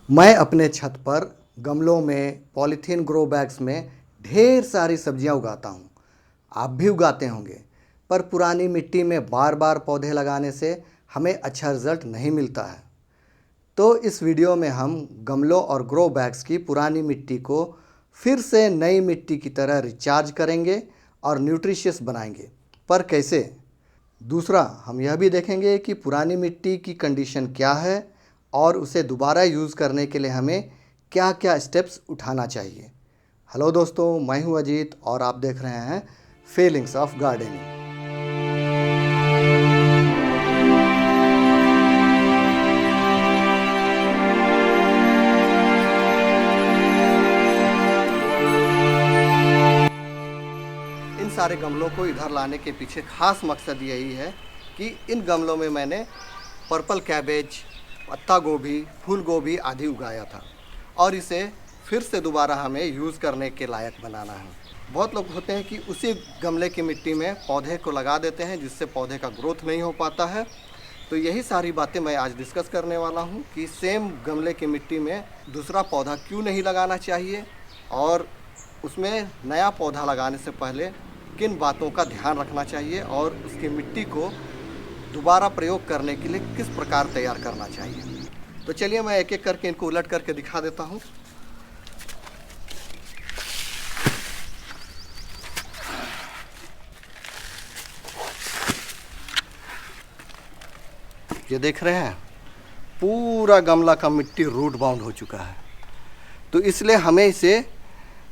मैं अपने छत पर गमलों में, पॉलीथीन ग्रो बैग्स में ढेर सारी सब्जियां उगाता हूं। आप भी उगाते होंगे, पर पुरानी मिट्टी में बार बार पौधे लगाने से हमें अच्छा रिजल्ट नहीं मिलता है। तो इस वीडियो में हम गमलों और ग्रो बैग्स की पुरानी मिट्टी को फिर से नई मिट्टी की तरह रिचार्ज करेंगे और न्यूट्रिशियस बनाएंगे। पर कैसे? दूसरा, हम यह भी देखेंगे कि पुरानी मिट्टी की कंडीशन क्या है और उसे दोबारा यूज़ करने के लिए हमें क्या क्या स्टेप्स उठाना चाहिए। हेलो दोस्तों, मैं हूं अजीत और आप देख रहे हैं फीलिंग्स ऑफ गार्डनिंग। इन सारे गमलों को इधर लाने के पीछे खास मकसद यही है कि इन गमलों में मैंने पर्पल कैबेज, पत्ता गोभी, फूल गोभी आदि उगाया था और इसे फिर से दोबारा हमें यूज़ करने के लायक बनाना है। बहुत लोग होते हैं कि उसी गमले की मिट्टी में पौधे को लगा देते हैं, जिससे पौधे का ग्रोथ नहीं हो पाता है। तो यही सारी बातें मैं आज डिस्कस करने वाला हूं कि सेम गमले की मिट्टी में दूसरा पौधा क्यों नहीं लगाना चाहिए और उसमें नया पौधा लगाने से पहले किन बातों का ध्यान रखना चाहिए और उसकी मिट्टी को दोबारा प्रयोग करने के लिए किस प्रकार तैयार करना चाहिए। तो चलिए मैं एक एक करके इनको उलट करके दिखा देता हूँ। ये देख रहे हैं, पूरा गमला का मिट्टी रूट बाउंड हो चुका है। तो इसलिए हमें इसे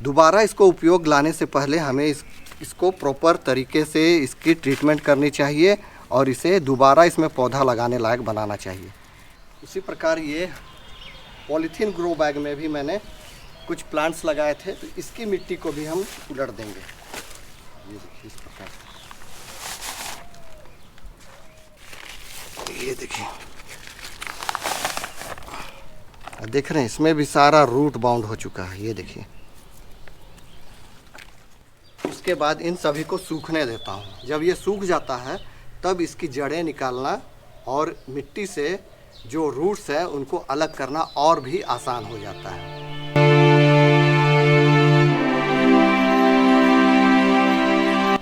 दोबारा इसको उपयोग लाने से पहले हमें इसको प्रॉपर तरीके से इसकी ट्रीटमेंट करनी चाहिए और इसे दोबारा इसमें पौधा लगाने लायक बनाना चाहिए। उसी प्रकार ये पॉलीथीन ग्रो बैग में भी मैंने कुछ प्लांट्स लगाए थे, तो इसकी मिट्टी को भी हम उलट देंगे। ये देखिए, इस प्रकार ये देखिए, देख रहे हैं इसमें भी सारा रूट बाउंड हो चुका है। ये देखिए, उसके बाद इन सभी को सूखने देता हूँ। जब ये सूख जाता है तब इसकी जड़ें निकालना और मिट्टी से जो रूट्स है उनको अलग करना और भी आसान हो जाता है।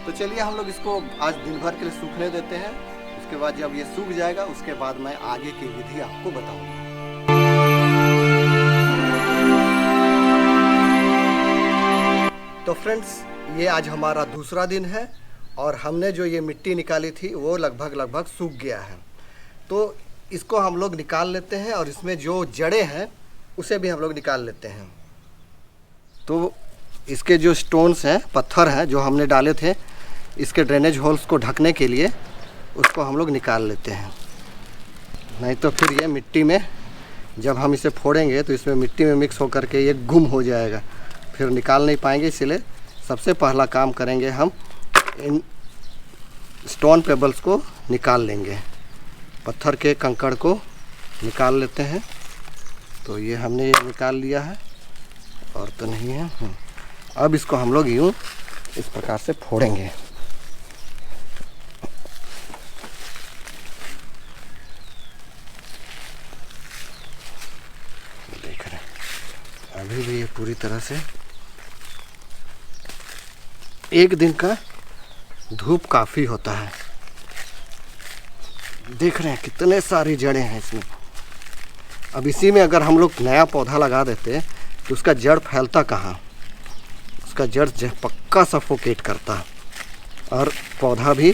तो चलिए हम लोग इसको आज दिन भर के लिए सूखने देते हैं। उसके बाद जब ये सूख जाएगा उसके बाद मैं आगे की विधि आपको बताऊंगा। तो फ्रेंड्स, ये आज हमारा दूसरा दिन है और हमने जो ये मिट्टी निकाली थी वो लगभग सूख गया है। तो इसको हम लोग निकाल लेते हैं और इसमें जो जड़ें हैं उसे भी हम लोग निकाल लेते हैं। तो इसके जो स्टोन्स हैं, पत्थर हैं जो हमने डाले थे इसके ड्रेनेज होल्स को ढकने के लिए, उसको हम लोग निकाल लेते हैं। नहीं तो फिर ये मिट्टी में जब हम इसे फोड़ेंगे तो इसमें मिट्टी में मिक्स होकर के ये गुम हो जाएगा, फिर निकाल नहीं पाएंगे। इसलिए सबसे पहला काम करेंगे, हम इन स्टोन पेबल्स को निकाल लेंगे, पत्थर के कंकड़ को निकाल लेते हैं। तो ये हमने ये निकाल लिया है और तो नहीं है। अब इसको हम लोग यूँ इस प्रकार से फोड़ेंगे। देख रहे हैं अभी भी ये पूरी तरह से, एक दिन का धूप काफ़ी होता है। देख रहे हैं कितने सारी जड़ें हैं इसमें। अब इसी में अगर हम लोग नया पौधा लगा देते तो उसका जड़ फैलता कहाँ, उसका जड़ पक्का सफोकेट करता और पौधा भी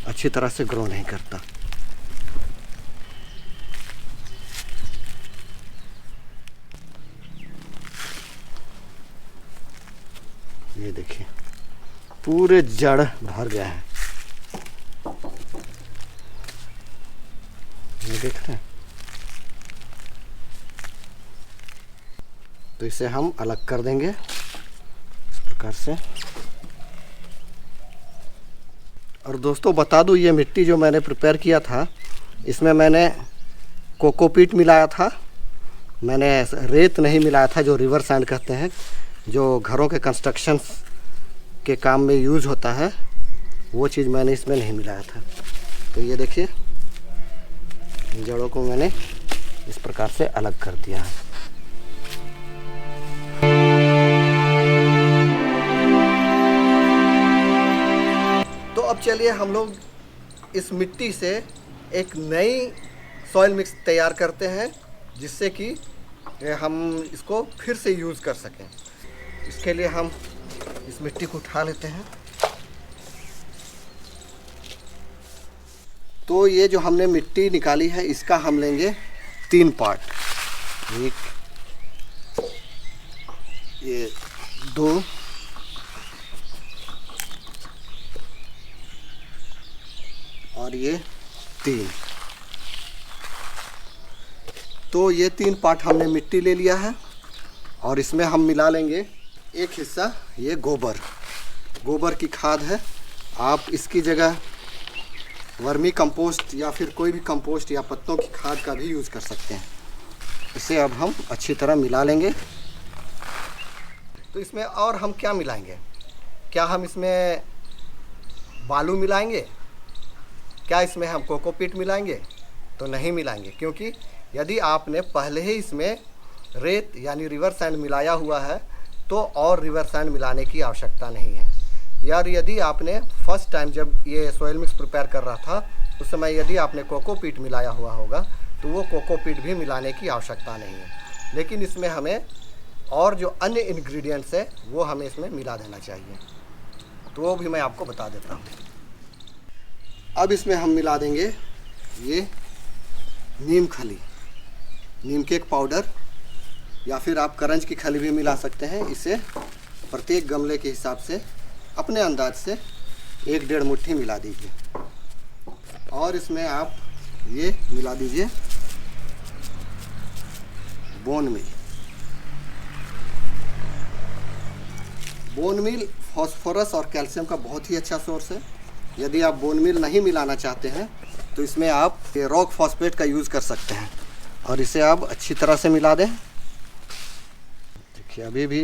अच्छी तरह से ग्रो नहीं करता। ये देखिए, पूरे जड़ भर गए हैं। ये देख रहे हैं। तो इसे हम अलग कर देंगे इस प्रकार से। और दोस्तों बता दूं, ये मिट्टी जो मैंने प्रिपेयर किया था इसमें मैंने कोकोपीट मिलाया था, मैंने रेत नहीं मिलाया था जो रिवर सैंड कहते हैं, जो घरों के कंस्ट्रक्शंस के काम में यूज़ होता है, वो चीज़ मैंने इसमें नहीं मिलाया था। तो ये देखिए, जड़ों को मैंने इस प्रकार से अलग कर दिया है। अब चलिए हम लोग इस मिट्टी से एक नई सॉइल मिक्स तैयार करते हैं, जिससे कि हम इसको फिर से यूज़ कर सकें। इसके लिए हम इस मिट्टी को उठा लेते हैं। तो ये जो हमने मिट्टी निकाली है, इसका हम लेंगे 3 पार्ट। एक, ये 2, और ये 3। तो ये 3 पार्ट हमने मिट्टी ले लिया है और इसमें हम मिला लेंगे एक हिस्सा ये गोबर की खाद है। आप इसकी जगह वर्मी कंपोस्ट या फिर कोई भी कंपोस्ट या पत्तों की खाद का भी यूज़ कर सकते हैं। इसे अब हम अच्छी तरह मिला लेंगे। तो इसमें और हम क्या मिलाएंगे? क्या हम इसमें बालू मिलाएंगे? क्या इसमें हम कोकोपीट मिलाएंगे? तो नहीं मिलाएंगे, क्योंकि यदि आपने पहले ही इसमें रेत यानी रिवर सैंड मिलाया हुआ है तो और रिवर सैंड मिलाने की आवश्यकता नहीं है। यार यदि आपने फर्स्ट टाइम जब ये सॉइल मिक्स प्रिपेयर कर रहा था उस समय यदि आपने कोकोपीट मिलाया हुआ होगा तो वो कोकोपीट भी मिलाने की आवश्यकता नहीं है। लेकिन इसमें हमें और जो अन्य इंग्रेडिएंट्स है वो हमें इसमें मिला देना चाहिए, तो वो भी मैं आपको बता देता हूँ। अब इसमें हम मिला देंगे ये नीम खली, नीम केक पाउडर, या फिर आप करंज की खली भी मिला सकते हैं। इसे प्रत्येक गमले के हिसाब से अपने अंदाज से 1-1.5 मुट्ठी मिला दीजिए। और इसमें आप ये मिला दीजिए बोन मील फास्फोरस और कैल्शियम का बहुत ही अच्छा सोर्स है। यदि आप बोन मील नहीं मिलाना चाहते हैं तो इसमें आप रॉक फॉस्फेट का यूज़ कर सकते हैं। और इसे आप अच्छी तरह से मिला दें। देखिए अभी भी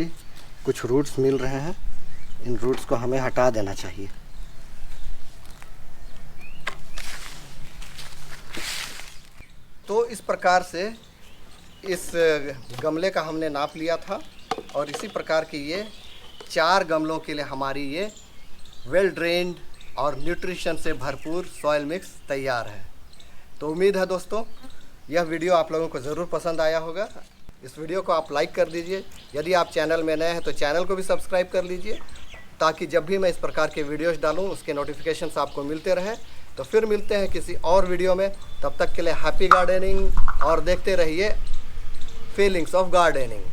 कुछ रूट्स मिल रहे हैं, इन रूट्स को हमें हटा देना चाहिए। तो इस प्रकार से इस गमले का हमने नाप लिया था और इसी प्रकार की ये 4 गमलों के लिए हमारी ये वेल ड्रेन्ड और न्यूट्रिशन से भरपूर सॉइल मिक्स तैयार है। तो उम्मीद है दोस्तों यह वीडियो आप लोगों को ज़रूर पसंद आया होगा। इस वीडियो को आप लाइक कर दीजिए। यदि आप चैनल में नए हैं तो चैनल को भी सब्सक्राइब कर लीजिए, ताकि जब भी मैं इस प्रकार के वीडियोस डालूं उसके नोटिफिकेशंस आपको मिलते रहें। तो फिर मिलते हैं किसी और वीडियो में, तब तक के लिए हैप्पी गार्डनिंग और देखते रहिए फीलिंग्स ऑफ गार्डनिंग।